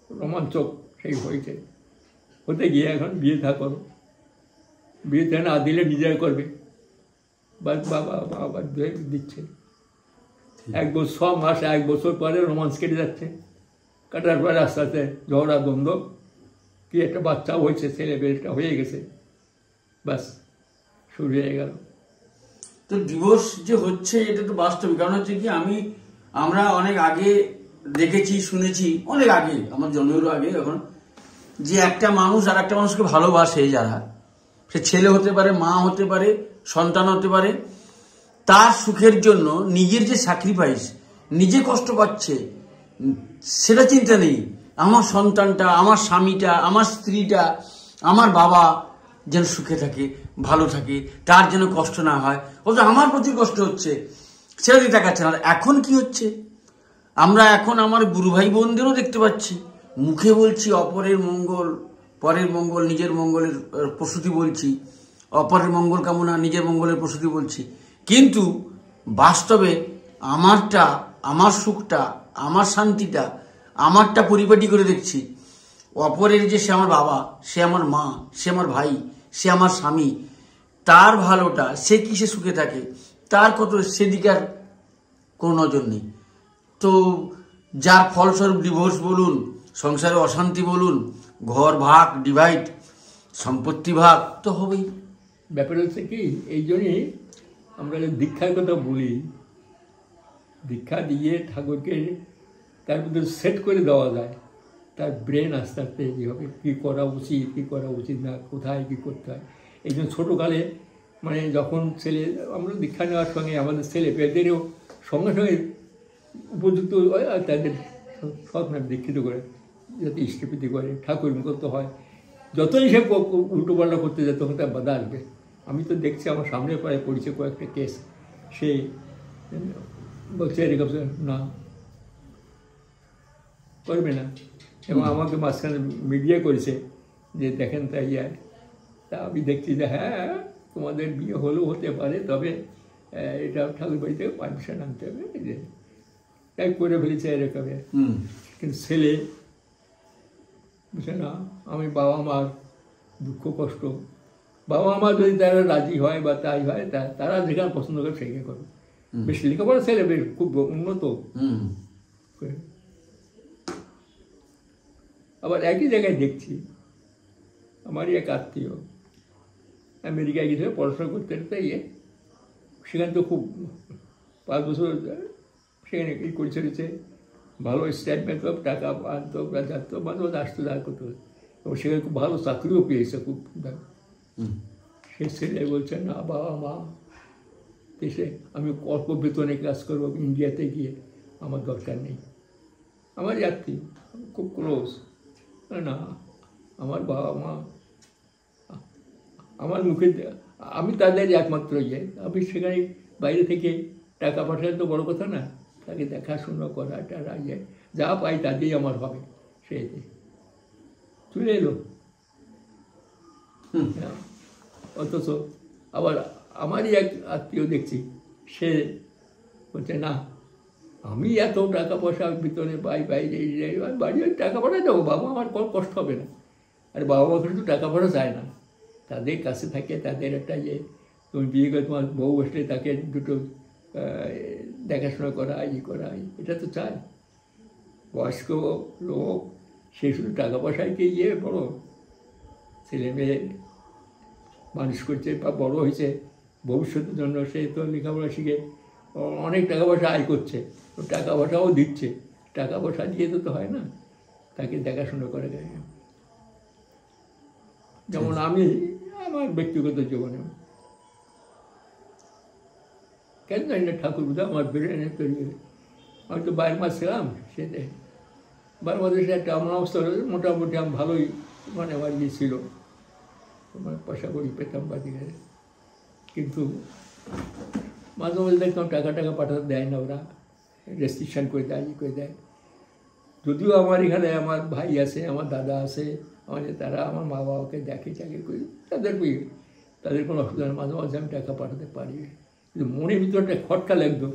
রোমাঞ্চক সেই হয়েছে। হতে গিয়ে এখন বিয়ে থা করো, বিয়ে থা না দিলে নিজেরা করবে, বাস বাবা বাবা দিচ্ছে। 1 বছর 6 মাস 1 বছর পরে রোমান্স কেটে যাচ্ছে, কাটার পরে আস্তে আস্তে ঝগড়া দ্বন্দ্ব, কি একটা বাচ্চা হয়েছে, ছেলে বেলটা হয়ে গেছে, বাস শুরু হয়ে গেল। তো ডিভোর্স যে হচ্ছে এটা তো বাস্তবিক, কারণ হচ্ছে কি আমরা অনেক আগে দেখেছি শুনেছি, অনেক আগে আমার জন্মেরও আগে, এখন যে একটা মানুষ আর একটা মানুষকে ভালোবাসে, যারা সে ছেলে হতে পারে, মা হতে পারে, সন্তান হতে পারে, তার সুখের জন্য নিজের যে স্যাক্রিফাইস, নিজে কষ্ট পাচ্ছে সেটা চিন্তা নেই, আমার সন্তানটা, আমার স্বামীটা, আমার স্ত্রীটা, আমার বাবা যেন সুখে থাকে, ভালো থাকে, তার যেন কষ্ট না হয়, অথচ আমার প্রচুর কষ্ট হচ্ছে, সেটা দিয়ে দেখাচ্ছে না। এখন কি হচ্ছে, আমরা এখন আমার গুরু ভাই বোনদেরও দেখতে পাচ্ছি, মুখে বলছি অপরের মঙ্গল, পরের মঙ্গল, নিজের মঙ্গলের প্রস্তুতি বলছি, অপরের মঙ্গল কামনা, নিজের মঙ্গলের প্রস্তুতি বলছি, কিন্তু বাস্তবে আমারটা, আমার সুখটা, আমার শান্তিটা, আমারটা পরিপাটি করে দেখছি। অপরের যে সে আমার বাবা, সে আমার মা, সে আমার ভাই, সে আমার স্বামী, তার ভালোটা, সে কি সে সুখে থাকে, তার কত সেদিকে আর কোনো নজর নেই। তো যার ফলস্বরূপ ডিভোর্স বলুন, সংসারে অশান্তি বলুন, ঘর ভাগ ডিভাইড, সম্পত্তি ভাগ তো হবেই। ব্যাপার হচ্ছে কি, এই জন্যই আমরা যে দীক্ষার কথা বলি, দীক্ষা দিয়ে ঠাকুরকে তার মধ্যে সেট করে দেওয়া যায়, তার ব্রেন আস্তে আস্তে কীভাবে কী করা উচিত, কী করা উচিত না, কোথায় কী করতে হয়। এই জন্য ছোটোকালে মানে যখন ছেলে, আমরা দীক্ষা নেওয়ার সঙ্গে আমাদের ছেলে পেয়েদেরও সঙ্গে সঙ্গে উপযুক্ত তাদের সৎনাম দীক্ষিত করে, যাতে ইষ্টপ্রীতি করে, ঠাকুর মুখস্থ হয়। যতই সে উল্টোপাল্টা করতে যায় তখন তার বাধা আসবে। আমি তো দেখছি আমার সামনে প্রায় পড়েছে কয়েকটা কেস, সে বলছে এরকম না করবে না, এবং আমাকে মাঝখানে মিডিয়া করেছে যে দেখেন তাই আর, তা আমি দেখছি যে হ্যাঁ তোমাদের বিয়ে হলেও হতে পারে, তবে এটা ঠাকুর বাড়ি থেকে পারমিশন আনতে হবে, তাই করে ফেলেছে এরকম। কিন্তু ছেলে বুঝে না, আমি বাবা মার দুঃখ কষ্ট, বাবা মা যদি তারা রাজি হয় বা তাই হয়, তারা যেখানে পছন্দ করে সেখানে করবে। বেশ লেখাপড়া ছেলে বেশ খুব উন্নত। আবার একই জায়গায় দেখছি আমারই এক আত্মীয় আমেরিকায় গিয়েছিল পড়াশোনা করতে ইয়ে, সেখানে তো খুব 5 বছর সেখানে এই করেছে, ভালো স্ট্যাট ব্যাংক টাকা আনতো, যাতো, মাঝে মাঝে আসতো, যা করতো। এবং সেখানে খুব ভালো চাকরিও পেয়েছে খুব। হুম। সে ছেলে বলছে না বাবা মা দেশে আমি অল্প বেতনে কাজ করবো ইন্ডিয়াতে গিয়ে, আমার দরকার নেই। আমার যাত্রী খুব ক্লোজ, না আমার বাবা মা আমার মুখে, আমি তাদের একমাত্র ইয়ে, আমি সেখানে বাইরে থেকে টাকা পাঠালে তো বড় কথা না, তাকে দেখাশোনা করা টারা ইয়ে যা পাই তাতেই আমার হবে, সেতে চলে এলো। অথচ আবার আমারই এক আত্মীয় দেখছি, সে বলছে না আমি এত টাকা পয়সা ভিতরে পাই বাইরে বাড়ি টাকা পাঠাই দেবো, বাবা আমার কোনো কষ্ট হবে না। আর বাবা মা কিন্তু টাকা পয়সা চায় না, তাদের কাছে থাকে তাদের একটা যে তুমি বিয়ে করে তোমার বউ বসলে তাকে দুটো দেখাশোনা করা করা এটা তো চায়। বয়স্ক লোক সে শুধু টাকা পয়সায় কে বড় ছেলে মেয়ে মানুষ করছে বা বড় হয়েছে ভবিষ্যতের জন্য, সে তো লেখাপড়া শিখে অনেক টাকা পয়সা আয় করছে, টাকা পয়সাও দিচ্ছে, টাকা পয়সা দিয়ে তো হয় না, তাকে দেখাশোনা করে যায়। যেমন আমি আমার ব্যক্তিগত জীবনে কেন জানি না ঠাকুর বুঝা আমার ব্রেনে তৈরি, আমি তো 12 মাস ছিলাম, সেতে 12 মাসে একটা আমার অবস্থা মোটামুটি আমি ভালোই মানে আমার ইয়ে ছিল, মানে পয়সা করি পেতাম বাদিকে, কিন্তু মাঝে মাঝে দেখতাম টাকা পাঠাতে দেয় না, ওরা রেস্ট্রিকশান করে দেয় করে দেয়। যদিও আমার এখানে আমার ভাই আছে, আমার দাদা আছে, আমাদের তারা আমার মা বাবাকে দেখে চাকরি করি, তাদের কোনো অসুবিধা নেই, মাঝে মাঝে আমি টাকা পাঠাতে পারি। কিন্তু মনের ভিতরে একটা খটকা লাগতো,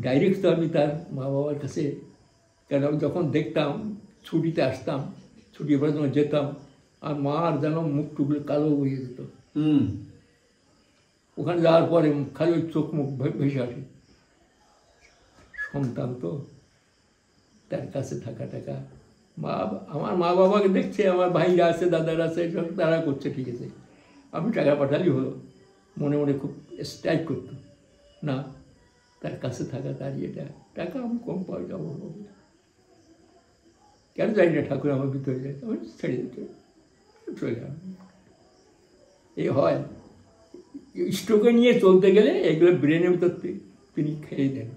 ডাইরেক্ট তো আমি তার মা বাবার কাছে, কেন আমি যখন দেখতাম ছুটিতে আসতাম, ছুটির পরে যখন যেতাম আর মার যেন মুখ টুকলে কালো হয়ে যেত, ওখানে যাওয়ার পরে খালি ওই চোখ মুখ ভেসে আসে। সন্তান তো তার কাছে থাকা টাকা আমার মা বাবাকে দেখছে, আমার ভাইরা আছে দাদারা আছে সব তারা করছে, ঠিক আছে আমি টাকা পাঠালেই হলো, মনে মনে খুব স্ট্রাইক করতো না, তার কাছে থাকা তার ইয়েটা, টাকা আমি কম পাই যাবো কেন জানি না, ঠাকুর আমার ভিতরে যায়, আমি ছেড়ে দিতে চলে যাবে। এই হয় স্ট্রোকে নিয়ে চলতে গেলে এগুলো ব্রেনের ভিতর তিনি খেয়ে দেন।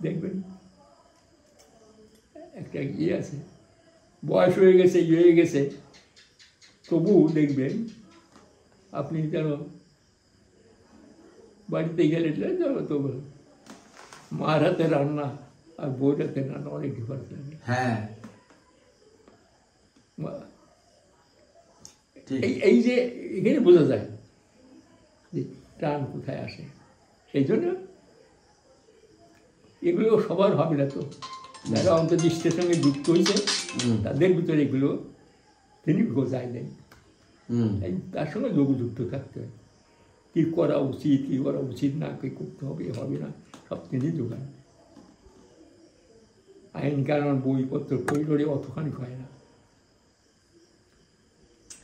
দেখবেন একটা ইয়ে আছে, বয়স হয়ে গেছে হয়ে গেছে, তবু দেখবেন আপনি যেন বাড়িতে গেলে তবু মার হাতে রান্না আর বউর হাতে রান্না অনেক ডিফারেন্স লাগে। হ্যাঁ, এই যে এখানে বোঝা যায় যে টান কোথায় আসে। সেই জন্য এগুলো সবার হবে না, তো যারা অন্তর্দৃষ্টির সঙ্গে যুক্ত হয়েছে তাদের ভিতরে এগুলো তিনি বোঝাই দেন, তার সঙ্গে যোগযুক্ত থাকতে হয়, কী করা উচিত কী করা উচিত না, কী করতে হবে হবে না, সব তিনি যোগান। আইন কানুন বইপত্র পড়লে অতখানি হয় না,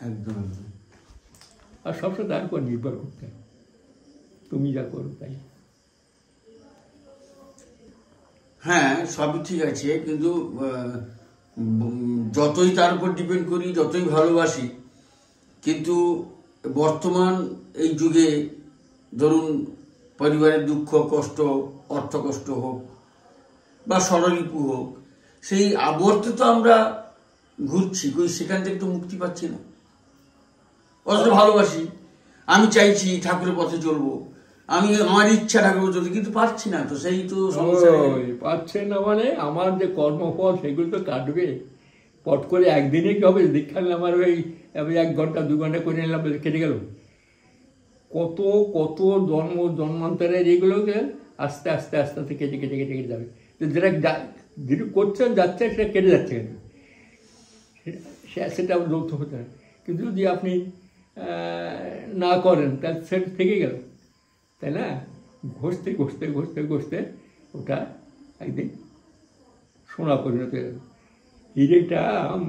একদম। আর সবসময় তার উপর নির্ভর করতে হয়, তুমি যা করো তাই। হ্যাঁ, সবই ঠিক আছে, কিন্তু যতই তার উপর ডিপেন্ড করি, যতই ভালোবাসি, কিন্তু বর্তমান এই যুগে ধরুন পরিবারের দুঃখ কষ্ট, অর্থ কষ্ট হোক বা ষড়রিপু হোক, সেই আবর্তে তো আমরা ঘুরছি, সেখান থেকে তো মুক্তি পাচ্ছি না। অথচ ভালোবাসি, আমি চাইছি ঠাকুরের পথে চলবো, আমি আমার ইচ্ছা ঠাকুর চলতে, কিন্তু পারছি না, তো সেই তো পারছে না মানে আমার যে কর্মফল সেগুলো তো কাটবে, পট করে একদিনে কি হবে, দীক্ষা নিলাম আর ওই আমি 1 ঘন্টা 2 ঘন্টা করে নিলাম কেটে গেল। কত কত জন্মান্তরের এইগুলোকে আস্তে আস্তে আস্তে আস্তে কেটে কেটে কেটে কেটে যাবে, যেটা যেটা করছেন যাচ্ছে সেটা কেটে যাচ্ছে, কিন্তু সেটা যৌথ হতে হয়। কিন্তু যদি আপনি না করেন তাহলে সেটা থেকে গেল, তাই না? ঘষতে ঘষতে ঘষতে ঘষতে ওটা একদিন সোনা পরিণত হয়ে গেল। হিরেটা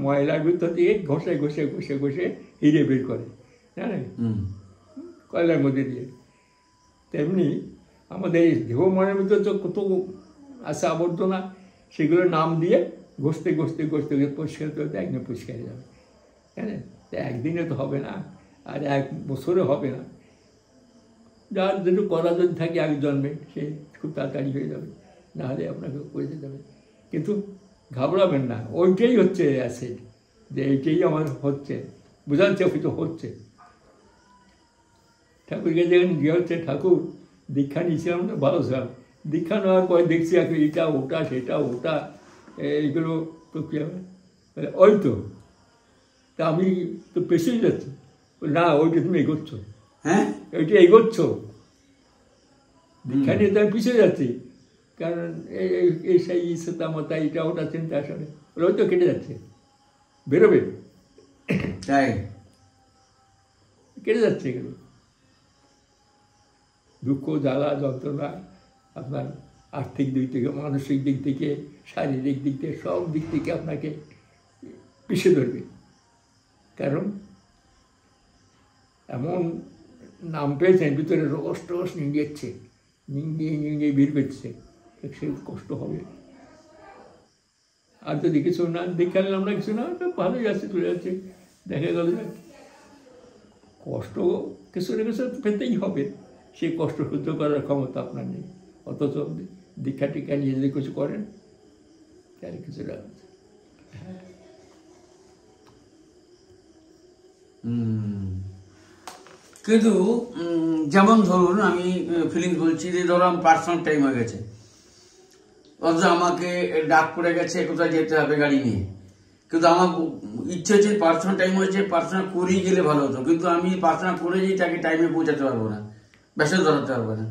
ময়লার ভিতর দিয়ে ঘষে ঘষে ঘষে ঘষে হিরে বের করে, জানেন, হুম কয়লার মধ্যে দিয়ে। তেমনি আমাদের এই দেহ মনের ভিতরে তো কত আছে আবর্জনা, সেগুলো নাম দিয়ে ঘষতে ঘষতে ঘষতে ঘষতে পরিষ্কার করতে একদিন পরিষ্কার হয়ে যাবে, জানেন। তো একদিনে তো হবে না, আর 1 বছরে হবে না। যার যেটু করা যদি থাকে এক জন্মে, সে খুব তাড়াতাড়ি হয়ে যাবে, নাহলে আপনাকে করে যেতে হবে। কিন্তু ঘাবড়াবেন না, ওইটাই হচ্ছে অ্যাসিড, যে এইটাই আমার হচ্ছে, বোঝাচ্ছে হয়তো হচ্ছে। ঠাকুরকে যখন গিয়ে হচ্ছে, ঠাকুর দীক্ষা নিয়েছিলাম না, ভালো ছিলাম। দীক্ষা নেওয়ার পরে দেখছি এটা ওটা সেটা ওটা, এইগুলো তো কী হবে, ওই তো, তা আমি তো পেছিয়ে যাচ্ছি। না, ওইটা তুমি এগোচ্ছ, হ্যাঁ ওইটা এগোচ্ছ, দীক্ষা নিয়ে তো আমি পিছিয়ে যাচ্ছি। কারণ এই সেই ইচ্ছা মতা এটা ওটা চিন্তা আসলে ওই তো কেটে যাচ্ছে, বেরোবে, তাই কেটে যাচ্ছে এগুলো। দুঃখ জ্বালা যন্ত্রণা আপনার আর্থিক দিক থেকে, মানসিক দিক থেকে, শারীরিক দিক থেকে, সব দিক থেকে আপনাকে পিছিয়ে ধরবে। কারণ এমন নাম পেয়েছেন, ভিতরে রস টস নিংড়িয়েছে, নিংড়িয়ে বের করছে, সে কষ্ট হবে। আর যদি কিছু না দেখে নিলাম না, কিছু না, ভালোই আছে, চলে যাচ্ছে। দেখা গেল যে কষ্ট কিছু না কিছু পেতেই হবে, সেই কষ্ট সহ্য করার ক্ষমতা আপনার নেই। অথচ দীক্ষা টিক্ষা নিয়ে যদি কিছু করেন, তাহলে কিছুটা কিন্তু যেমন ধরুন আমি ফিলিংস বলছি যে ধরো আমার পার্সোনাল টাইম হয়ে গেছে, অথচ আমাকে ডাক পড়ে গেছে কোথায় যেতে হবে গাড়ি নিয়ে, কিন্তু আমার ইচ্ছে হচ্ছে পার্সোনাল টাইম হয়েছে, প্রার্থনা করেই গেলে ভালো হতো, কিন্তু আমি প্রার্থনা করে যেই তাকে টাইমে পৌঁছাতে পারবো না, ব্যস্ত ধরাতে পারবো না।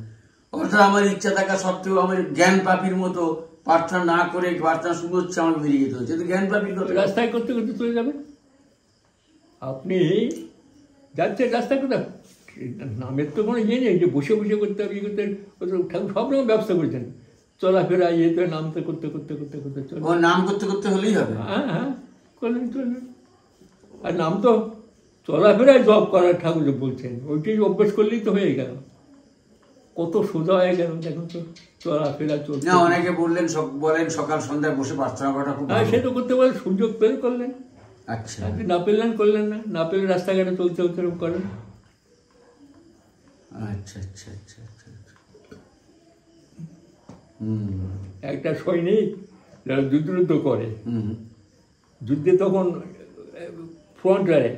অর্থাৎ আমার ইচ্ছা থাকা সত্ত্বেও আমার জ্ঞান পাপির মতো প্রার্থনা না করে প্রার্থনা শুরু হচ্ছে, আমাকে বেরিয়ে যেতে হচ্ছে। জ্ঞান পাপির কথা রাস্তায় করতে করতে চলে যাবে। আপনি যাচ্ছেন রাস্তায় কোথাও, নামের তো কোনো ইয়ে নেই যে বসে বসে করতে হবে, ইয়ে করতে হবে। ঠাকুর সব রকম ব্যবস্থা করেছেন, চলাফেরা ইয়ে তো নামতে করতে করতে করতে করতে চলে। ও নাম করতে করতে হলেই হবে। হ্যাঁ হ্যাঁ, করলেন চললেন। আর নাম তো চলাফেরায় জব করার ঠাকুর বলছেন, ওইটাই অভ্যাস করলেই তো হয়ে গেল। কত সোজা হয়ে গেল দেখুন তো, চলাফেরা চলছে। না, অনেকে বললেন বলেন সকাল সন্ধ্যায় বসে প্রার্থনা করাটা খুব হ্যাঁ, সে তো করতে পারেন, সুযোগ পেলে করলেন। আচ্ছা, আপনি না পেলেন করলেন না, না পেলে রাস্তাঘাটে চলতে চলতে করেন। আচ্ছা আচ্ছা আচ্ছা আচ্ছা। একটা সৈনিক যারা যুদ্ধ করে, যুদ্ধে তখন ফ্রন্ট লাইনে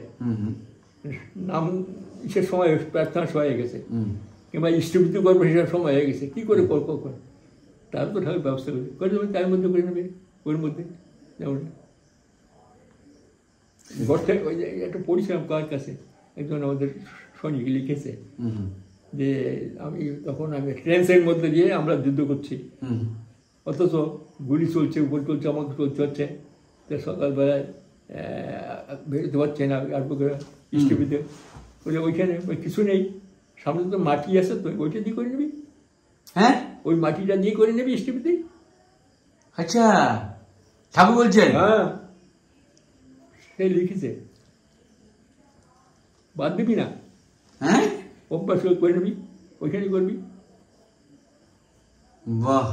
নাম ইসের সময়, প্রার্থনার সময় হয়ে গেছে, কিংবা ইষ্টভূতি করবো সেসব সময় হয়ে গেছে, কী করে করে তার তো ঠাকুর ব্যবস্থা করে দেবে, তার মধ্যে করে নেবে। ওর মধ্যে যেমন গর্তে ওই যে একটা পড়ছিলাম কার কাছে, একজন আমাদের সৈনিক লিখেছে যে আমি ট্রেন্সের মধ্যে দিয়ে আমরা যুদ্ধ করছি, অথচ গুলি চলছে, উপর চলছে, আমাকে চলতে হচ্ছে, তো সকালবেলায় বেরোতে পারছে না। আর ইষ্টভূতি বলে ওইখানে কিছু নেই, সামনে তো মাটি আছে, তো ওইটা দিয়ে করে নিবি। হ্যাঁ, ওই মাটিটা দিয়ে করে নেবি ইষ্টভূতি। আচ্ছা, ঠাকুর বলছেন? হ্যাঁ, সে লিখেছে, বাদ দিবি না। হ্যাঁ, অভ্যাস করে নেবি, ওইখানে করবি। বাহ,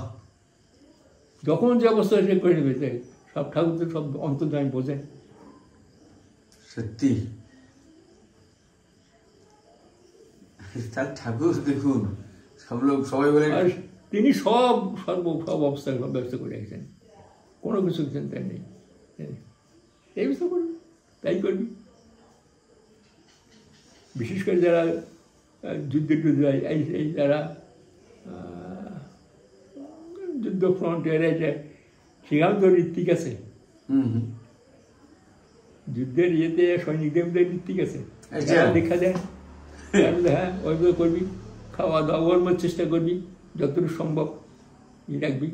যখন যে অবস্থা সে করে নেবে, তাই সব ঠাকুর তো সব অন্তর্যামী বোঝেন। সত্যি তার ঠাকুর দেখুন, সব লোক সবাই বলে, আর তিনি সব অবস্থায় সব ব্যবস্থা করে রেখেছেন, কোনো কিছু চিন্তা নেই। এই ব্যবস্থা করবি, তাই করবি। বিশেষ করে যারা যুদ্ধে যায়, এই যারা যুদ্ধ ফ্রন্টে যায়, সেখানে তো ঋত্বিক আছে, যুদ্ধের ইয়েতে সৈনিকদের ঋত্বিক আছে, দেখা যায়। হ্যাঁ, ওইগুলো করবি, খাওয়া দাওয়া ওর মধ্যে চেষ্টা করবি যতটুকু সম্ভব ই রাখবি।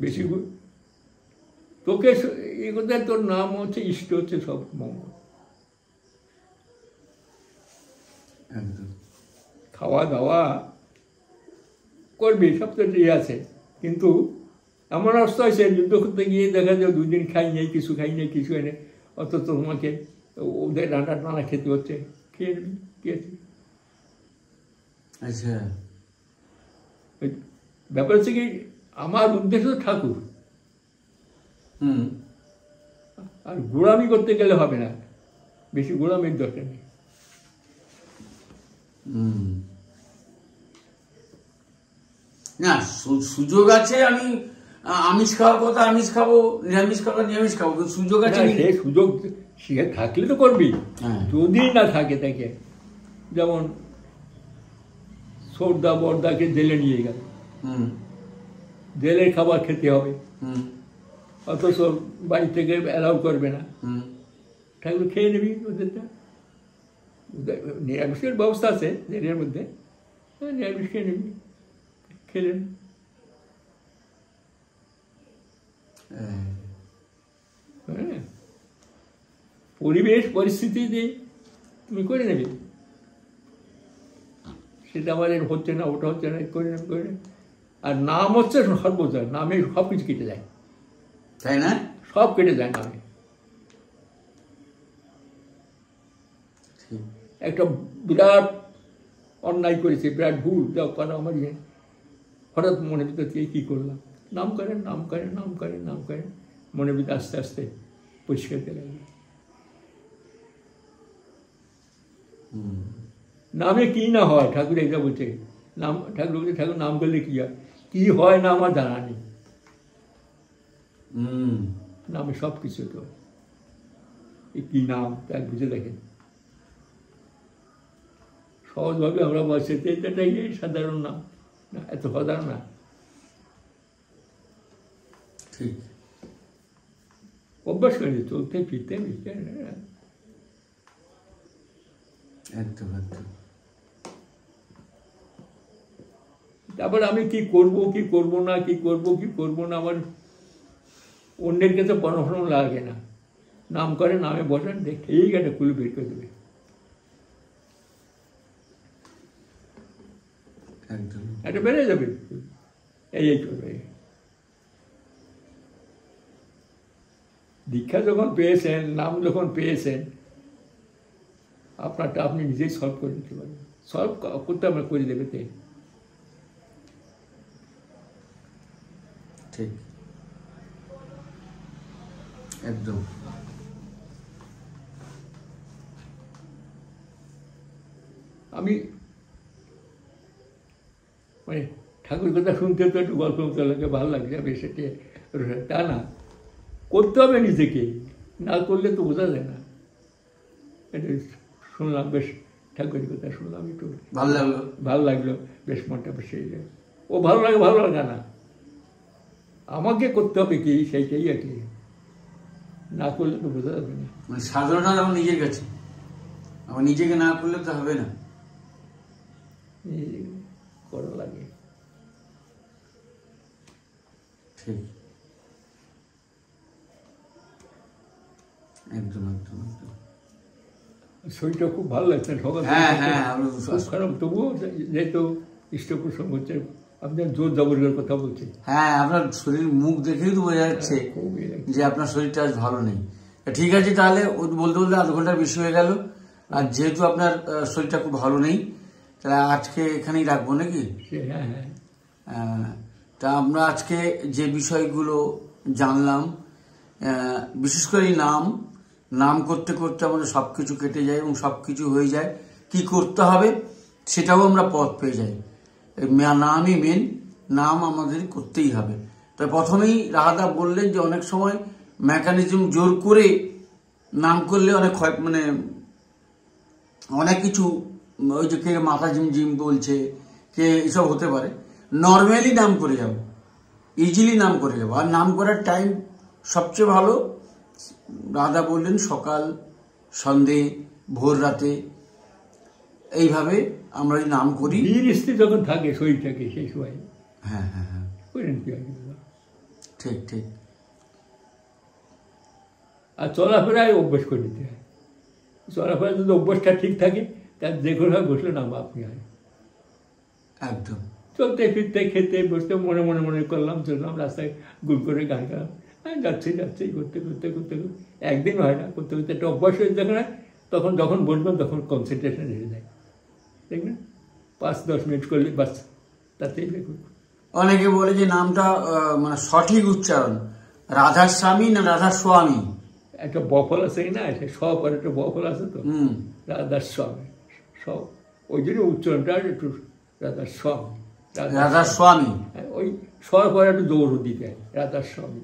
বেশি তোকে এ কথা, তোর নাম হচ্ছে ইষ্ট, হচ্ছে সব মঙ্গল। খাওয়া দাওয়া করবি, সব তো ইয়ে আছে, কিন্তু এমন অবস্থা হয়েছে যুদ্ধ করতে গিয়ে দেখা যায় 2 দিন খাই নেই, কিছু খাই নেই, কিছু এনে, অথচ তোমাকে ওদের রান্না টানা খেতে হচ্ছে, খেয়ে নিবি, খেয়েছি। আচ্ছা, ব্যাপার হচ্ছে কি, আমার উদ্দেশ্য তো ঠাকুর, আর গোড়ামি করতে গেলে হবে না, বেশি গোড়ামির দরকার নেই। না, সুযোগ আছে, আমি আমিষ খাওয়ার কথা আমিষ খাবো, নিরামিষ খাওয়ার নিরামিষ খাবো, সুযোগ আছে। সে সুযোগ সে থাকলে তো করবি, যদি না থাকে তাকে, যেমন সর্দা বর্দাকে জেলে নিয়ে গেল, জেলের খাবার খেতে হবে, অথচ বাড়ি থেকে অ্যালাউ করবে না, ঠাকুর খেয়ে নিবি ওদেরটা, নিরামিষের ব্যবস্থা আছে জেলের মধ্যে, নিরামিষ খেয়ে নিবি, খেলেন। হ্যাঁ, পরিবেশ পরিস্থিতি দিয়ে তুমি করে নেবে, সেটা আমার এর হচ্ছে না, ওটা হচ্ছে না, করে নেবে, করে নেবে। আর নাম হচ্ছে সর্বদা, নামে সব কিছু কেটে যায়, তাই না? সব কেটে যায় নামে। একটা বিরাট অন্যায় করেছে, বিরাট ভুল যাও করা আমার, হঠাৎ মনে ভিতর থেকে কী করলাম, নাম করেন, নাম করেন, নাম করেন, নাম করেন, মনে ভিতরে আস্তে আস্তে পরিষ্কার করে লাগবে। নামে কি না হয়, ঠাকুর এটা বলছে, নাম ঠাকুর বলছে, ঠাকুর নাম করলে কি হয়, কি হয় না আমার জানা নেই, নামে সব কিছু তো, কি নাম তাই বুঝে দেখেন। সহজভাবে আমরা বলছি এটাই সাধারণ নাম, না এত সাধারণ না, ঠিক অভ্যাস করে চলতে ফিরতে একদম একদম। তারপর আমি কি করব কি করব না, কি করব কি করব না, আমার অন্যের কাছে পড়াশোনা লাগে না, নাম করে নামে বসেন, ঠিক একটা কুলি বের করে দেবে, একটা বেড়ে যাবে, এই করবে। দীক্ষা যখন পেয়েছেন, নাম যখন পেয়েছেন, আপনারটা আপনি নিজেই সলভ করে দিতে পারবেন, সলভ করতে আমরা করে দেবে। ঠিক, একদম। আমি মানে ঠাকুর কথা শুনতে তো একটু গল্প মতো লাগে, ভালো লাগে, বেশ তা না, করতে হবে নিজেকে, না করলে তো বোঝা যায় না। এটা শুনলাম, বেশ ঠাকুরের কথা শুনলাম, একটু ভালো লাগলো, বেশ মনটা বেশ ও ভালো লাগে না, আমাকে করতে হবে কি সেইটাই আর কি, না করলে তো বোঝা যাবে না। মানে সাধনাটা আমার নিজের কাছে, আমার নিজেকে না করলে তো হবে না, করা লাগে। ঠিক, একদম একদম একদম। শরীরটা খুব ভালো লাগছে সকাল, খুব খারাপ, তবুও যেহেতু ইষ্ট প্রসঙ্গ হচ্ছে, আপনার জোর জবরের কথা বলছি। হ্যাঁ, আপনার শরীর মুখ দেখেই তো বোঝা যাচ্ছে যে আপনার শরীরটা আজ ভালো নেই। ঠিক আছে, তাহলে বলতে বলতে আধ ঘন্টার বেশি হয়ে গেল, আর যেহেতু আপনার শরীরটা খুব ভালো নেই, তাহলে আজকে এখানেই রাখবো নাকি? তা আমরা আজকে যে বিষয়গুলো জানলাম, বিশেষ করে নাম করতে করতে আমাদের সব কিছু কেটে যায় এবং সব কিছু হয়ে যায়, কি করতে হবে সেটাও আমরা পথ পেয়ে যাই। নামই মেন, নাম আমাদের করতেই হবে। তাই প্রথমেই রাহাদা বললেন যে অনেক সময় মেকানিজম জোর করে নাম করলে অনেক কিছু, ওই যে কে মাথা ঝিমঝিম বলছে, কে এসব হতে পারে। নর্মালি নাম করে যাব, ইজিলি নাম করে যাব। আর নাম করার টাইম সবচেয়ে ভালো, রাধা বললেন সকাল, সন্ধে, ভোর রাতে, এইভাবে আমরা নাম করি। যখন থাকে শরীরটাকে সেই সময়, হ্যাঁ, ঠিক ঠিক। আর চলাফেরায় অভ্যাস করে নিতে হয়, চলাফেরা যদি অভ্যাসটা ঠিক থাকে, তার যে কোনো বসলে নাম আপনি হয়, একদম চলতে ফিরতে খেতে বসতে মনে মনে মনে করলাম, চললাম রাস্তায় গুল করে গান গালাম, যাচ্ছে যাচ্ছে করতে করতে করতে করতে একদিন হয় না, করতে করতে একটা অভ্যাস হয়ে দেখে না, তখন যখন বসবেন তখন কনসেন্ট্রেশন হেরে যায়, দেখবেন 5-10 মিনিট করলে বাস, তাতেই দেখুন। অনেকে বলে যে নামটা মানে সঠিক উচ্চারণ রাধার স্বামী না রাধার স্বামী? একটা বফল আছে না, সব আর একটা বফল আছে তো, রাধার স্বামী সব, ওই জন্য উচ্চারণটা একটু রাধার স্বামী, রাধার স্বামী, ওই সব পরে একটু দৌড় দিতে হয়, রাধার স্বামী,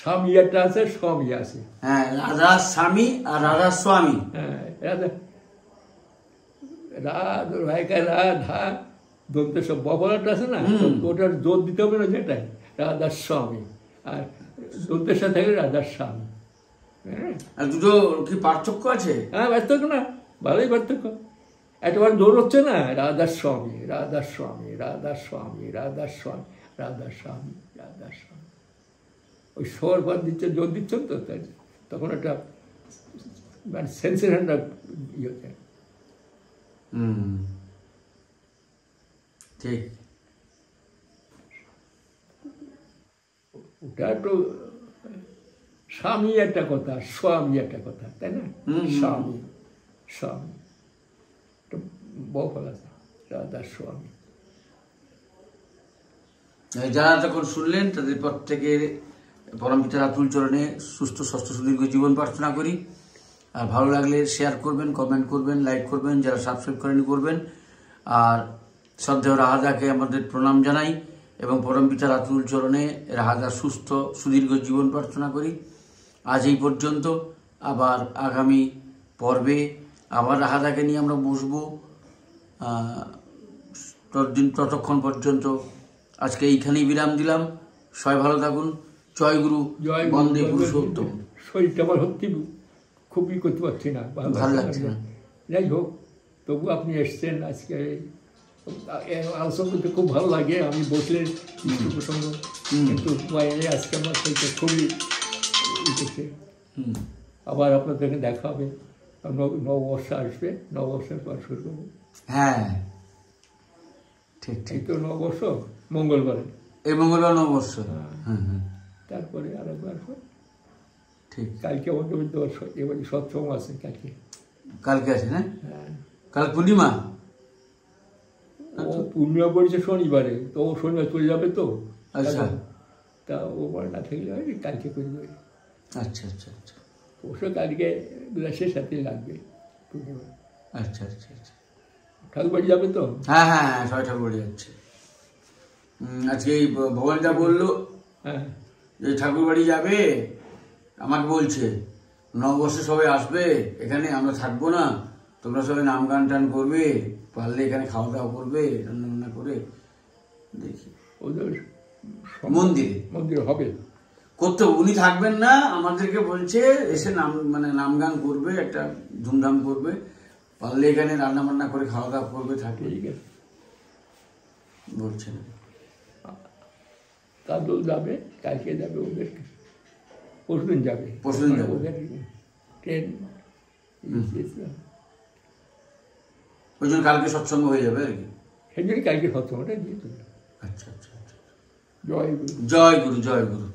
স্বামী একটা আছে, স্বামী আছে, হ্যাঁ রাধার স্বামী আর রাধার স্বামী, হ্যাঁ রাধা রাধা দন্তে সব বফলাটা আছে না, ওটার জোর দিতে হবে না, যেটাই রাধার স্বামী, আর দন্তের সাথে থাকলে রাধার স্বামী। আর দুটো কি পার্থক্য আছে? হ্যাঁ পার্থক্য না, ভালোই পার্থক্য, একবার জোর হচ্ছে না, রাধার স্বামী রাধার স্বামী রাধার স্বামী রাধার স্বামী রাধার স্বামী রাধার স্বামী, ওই স্বর ভার দিচ্ছে, জোর দিচ্ছেন তো, তখন একটা মানে সেন্সেশনটা ইয়ে হচ্ছে। ঠিক, ওটা একটু স্বামী একটা কথা, স্বামী একটা কথা, তাই না? স্বামী স্বামী একটা বফল আছে, রাধার স্বামী। যারা তখন শুনলেন তাদের প্রত্যেকের পরম পিতার আতুল চরণে সুস্থ স্বাস্থ্য সুদীর্ঘ জীবন প্রার্থনা করি। আর ভালো লাগলে শেয়ার করবেন, কমেন্ট করবেন, লাইক করবেন, যারা সাবস্ক্রাইব করেনি করবেন। আর শ্রদ্ধেয় রাহাদাকে আমাদের প্রণাম জানাই এবং পরম পিতার আতুল চরণে রাহাদার সুস্থ সুদীর্ঘ জীবন প্রার্থনা করি। আজ এই পর্যন্ত, আবার আগামী পর্বে আবার রাহাদাকে নিয়ে আমরা বসবো। ততক্ষণ পর্যন্ত আজকে এইখানেই বিরাম দিলাম। সবাই ভালো থাকুন। জয় গুরু, জয় বন্দে পুরুষোত্তম। শরীরটা আমার সত্যি খুবই করতে পারছি না, ভালো লাগছে না। যাই হোক, তবু আপনি এসছেন আজকে আলোচনা করতে খুব ভালো লাগে, আমি বসলে প্রসঙ্গ, কিন্তু আজকে আমার শরীরটা খুবই করছে। আবার আপনাদেরকে দেখা হবে, নববর্ষ আসবে, নববর্ষের পর শুরু করবো। হ্যাঁ ঠিক ঠিক, এই তো নববর্ষ মঙ্গলবারে, এই মঙ্গলবার নববর্ষ। তারপরে আরেকবার ঠিক, কালকে আমাকে এবার সৎসঙ্গ আছে, কালকে আছে না? হ্যাঁ, কাল পূর্ণিমা। ও পূর্ণিমা পড়েছে শনিবারে, তো ও শনিবার চলে যাবে তো, আচ্ছা, তা ও বার না থাকলে হয় কালকে করবে। আচ্ছা আচ্ছা আচ্ছা, অবশ্য কালকে গ্লাসের সাথে লাগবে পূর্ণিমা। আচ্ছা আচ্ছা আচ্ছা, ঠাকুর বাড়ি যাবে তো? হ্যাঁ হ্যাঁ হ্যাঁ, সবাই ঠাকুর বাড়ি যাচ্ছে। আজকে এই ভগবানটা বললো হ্যাঁ, যে ঠাকুর বাড়ি যাবে, আমাকে বলছে নববর্ষে সবাই আসবে এখানে, আমরা থাকবো না, তোমরা সবাই নাম গান টান করবে, পারলে এখানে খাওয়া দাওয়া করবে, রান্না বান্না করে। দেখি ওদের মন্দিরে মন্দিরে হবে করতে, উনি থাকবেন না, আমাদেরকে বলছে এসে নাম গান করবে, একটা ধুমধাম করবে, পারলে এখানে রান্না বান্না করে খাওয়া দাওয়া করবে, থাকবে, ঠিক আছে। বলছেন কাজল যাবে, কালকে যাবে, ওদের পরশুদিন যাবে, পরশুদিন যাবে। ওদের ট্রেন, ওই জন্য কালকে সৎসঙ্গ হয়ে যাবে আর কি। সেই জন্য কালকে সৎসঙ্গটা দিয়ে তুললাম। আচ্ছা আচ্ছা আচ্ছা, জয় গুরু, জয় গুরু, জয় গুরু।